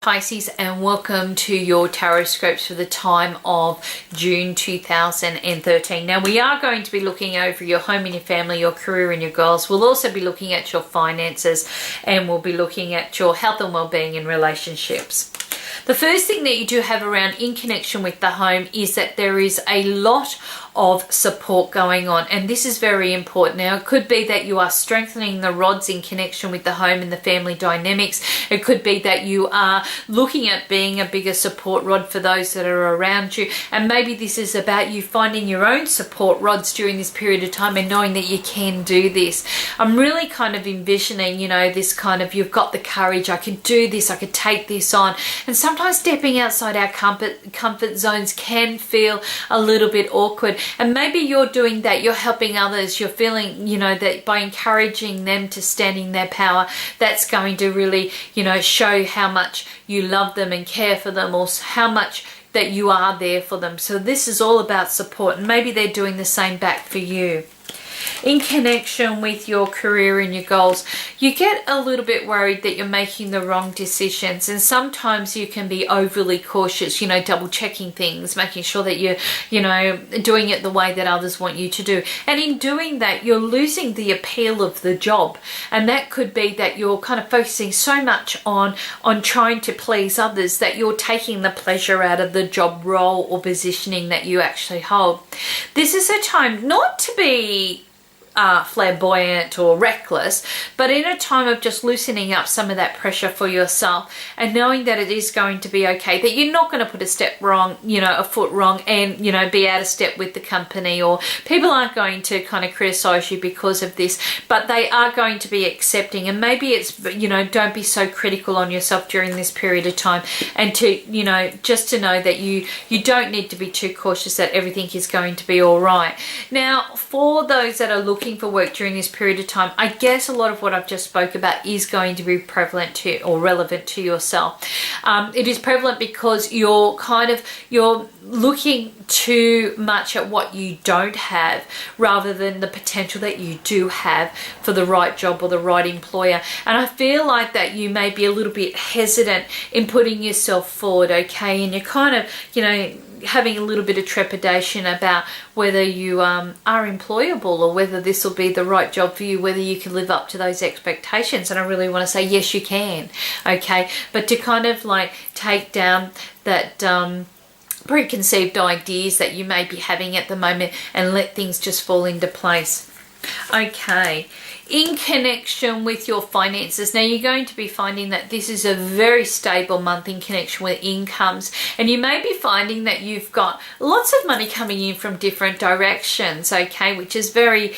Pisces, and welcome to your Tarotscopes for the time of June 2013. Now we are going to be looking over your home and your family, your career and your goals. We'll also be looking at your finances, and we'll be looking at your health and well-being and relationships. The first thing that you do have around in connection with the home is that there is a lot of support going on, and this is very important. Now it could be that you are strengthening the rods in connection with the home and the family dynamics. It could be that you are looking at being a bigger support rod for those that are around you, and maybe this is about you finding your own support rods during this period of time and knowing that you can do this. I'm really kind of envisioning, you know, this kind of, you've got the courage, I can do this, I could take this on. And sometimes stepping outside our comfort zones can feel a little bit awkward, and maybe you're doing that, you're helping others, you're feeling, you know, that by encouraging them to stand in their power, that's going to really, you know, show how much you love them and care for them, or how much that you are there for them. So this is all about support, and maybe they're doing the same back for you. In connection with your career and your goals, you get a little bit worried that you're making the wrong decisions, and sometimes you can be overly cautious, you know, double checking things, making sure that you're, you know, doing it the way that others want you to do. And in doing that, you're losing the appeal of the job, and that could be that you're kind of focusing so much on trying to please others that you're taking the pleasure out of the job role or positioning that you actually hold. This is a time not to be flamboyant or reckless, but in a time of just loosening up some of that pressure for yourself and knowing that it is going to be okay, that you're not going to put a step wrong, you know, a foot wrong, and, you know, be out of step with the company, or people aren't going to kind of criticize you because of this, but they are going to be accepting. And maybe it's, you know, don't be so critical on yourself during this period of time, and to, you know, just to know that you don't need to be too cautious, that everything is going to be all right. Now, for those that are looking for work during this period of time, I guess a lot of what I've just spoke about is going to be prevalent to or relevant to yourself. It is prevalent because you're looking too much at what you don't have rather than the potential that you do have for the right job or the right employer. And I feel like that you may be a little bit hesitant in putting yourself forward, okay? And you're kind of, you know, having a little bit of trepidation about whether you are employable, or whether this will be the right job for you, whether you can live up to those expectations. And I really want to say, yes, you can, okay? But to kind of like take down that preconceived ideas that you may be having at the moment and let things just fall into place. Okay, in connection with your finances, now you're going to be finding that this is a very stable month in connection with incomes, and you may be finding that you've got lots of money coming in from different directions, okay, which is very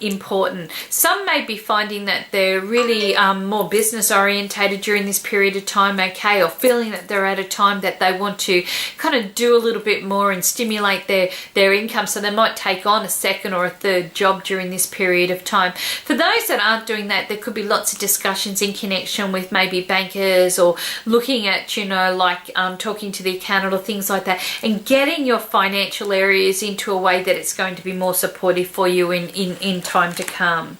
important. Some may be finding that they're really more business orientated during this period of time, okay, or feeling that they're at a time that they want to kind of do a little bit more and stimulate their income, so they might take on a second or a third job during this period of time. For those that aren't doing that, there could be lots of discussions in connection with maybe bankers, or looking at, you know, like talking to the accountant or things like that, and getting your financial areas into a way that it's going to be more supportive for you in time to come.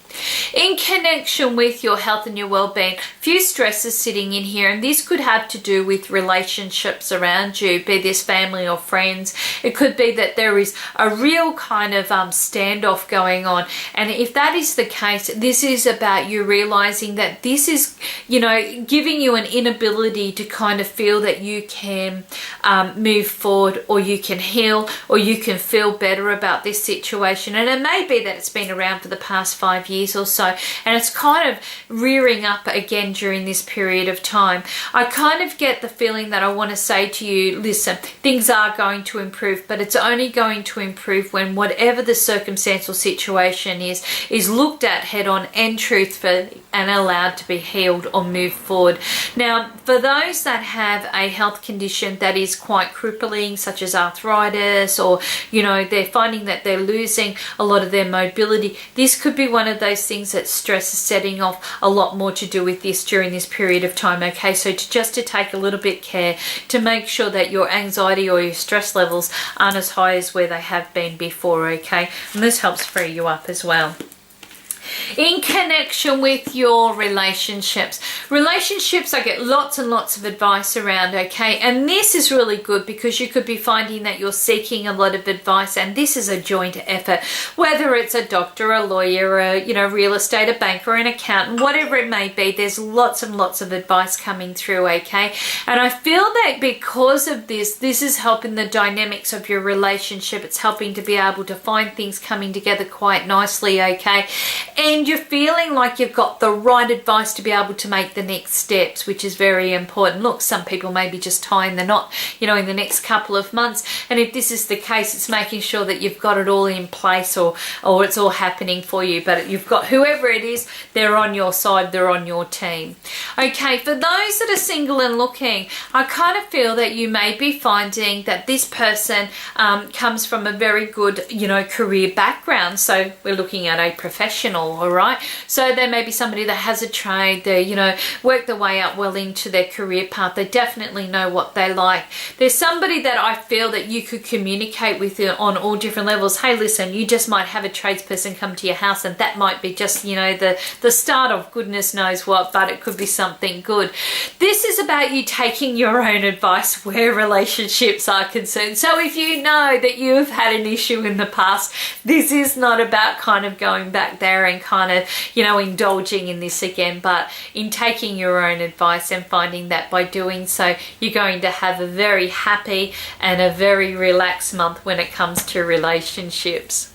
In connection with your health and your well-being, few stresses sitting in here, and this could have to do with relationships around you, be this family or friends. It could be that there is a real kind of standoff going on, and if that is the case, this is about you realizing that this is, you know, giving you an inability to kind of feel that you can move forward, or you can heal, or you can feel better about this situation. And it may be that it's been around for the past 5 years or so, and it's kind of rearing up again during this period of time. I kind of get the feeling that I want to say to you, listen, things are going to improve, but it's only going to improve when whatever the circumstance or situation is looked at head on and truthful and allowed to be healed or move forward. Now, for those that have a health condition that is quite crippling, such as arthritis, or, you know, they're finding that they're losing a lot of their mobility, this could be one of those things that stress is setting off a lot more to do with this during this period of time, okay? So just to take a little bit care to make sure that your anxiety or your stress levels aren't as high as where they have been before, okay? And this helps free you up as well. in connection with your relationships. Relationships, I get lots and lots of advice around, okay? And this is really good because you could be finding that you're seeking a lot of advice, and this is a joint effort, whether it's a doctor, a lawyer, a real estate, a banker, an accountant, whatever it may be. There's lots and lots of advice coming through, okay? And I feel that because of this is helping the dynamics of your relationship. It's helping to be able to find things coming together quite nicely, okay? And you're feeling like you've got the right advice to be able to make the next steps, which is very important. Look, some people may be just tying the knot, in the next couple of months. And if this is the case, it's making sure that you've got it all in place or it's all happening for you. But you've got whoever it is, they're on your side, they're on your team. Okay, for those that are single and looking, I kind of feel that you may be finding that this person comes from a very good, career background. So we're looking at a professional, all right? So there may be somebody that has a trade, they, work their way up well into their career path. They definitely know what they like. There's somebody that I feel that you could communicate with on all different levels. Hey, listen, you just might have a tradesperson come to your house, and that might be just, the start of goodness knows what, but it could be something good. This is about you taking your own advice where relationships are concerned. So if you know that you've had an issue in the past, this is not about kind of going back there and kind of, indulging in this again, but in taking your own advice and finding that by doing so, you're going to have a very happy and a very relaxed month when it comes to relationships.